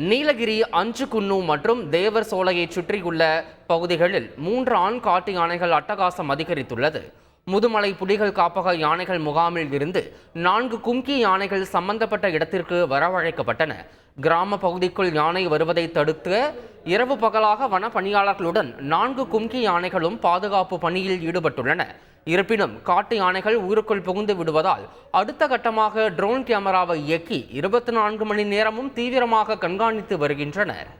நீலகிரி, அஞ்சுகுன்னு மற்றும் தேவர் சோலையை சுற்றியுள்ள பகுதிகளில் 3 ஆண் காட்டு யானைகள் அட்டகாசம் அதிகரித்துள்ளது. முதுமலை புலிகள் காப்பக யானைகள் முகாமில் இருந்து 4 கும்கி யானைகள் சம்பந்தப்பட்ட இடத்திற்கு வரவழைக்கப்பட்டன. கிராம பகுதிக்குள் யானை வருவதை தடுக்க இரவு பகலாக வன பணியாளர்களுடன் 4 கும்கி யானைகளும் பாதுகாப்பு பணியில் ஈடுபட்டுள்ளன. இருப்பினும் காட்டு யானைகள் ஊருக்குள் புகுந்து விடுவதால் அடுத்த கட்டமாக ட்ரோன் கேமராவை இயக்கி 24 மணி நேரமும் தீவிரமாக கண்காணித்து வருகின்றனர்.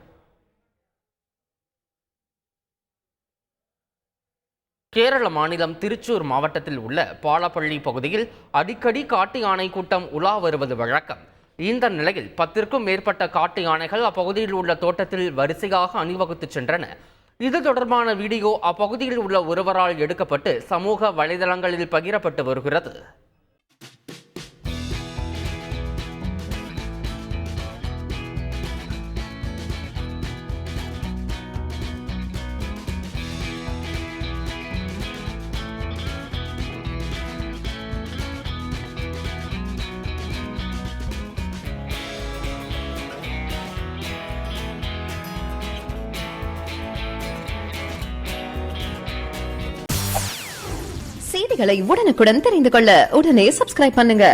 கேரள மாநிலம் திருச்சூர் மாவட்டத்தில் உள்ள பாலப்பள்ளி பகுதியில் அடிக்கடி காட்டு யானை கூட்டம் உலா வருவது வழக்கம். இந்த நிலையில் 10க்கும் மேற்பட்ட காட்டு யானைகள் அப்பகுதியில் உள்ள தோட்டத்தில் வரிசையாக அணிவகுத்து சென்றன. இது தொடர்பான வீடியோ அப்பகுதியில் உள்ள ஒருவரால் எடுக்கப்பட்டு சமூக வலைதளங்களில் பகிரப்பட்டு வருகிறது. செய்திகளை உடனுக்குடன் தெரிந்து கொள்ள உடனே சப்ஸ்கிரைப் பண்ணுங்க.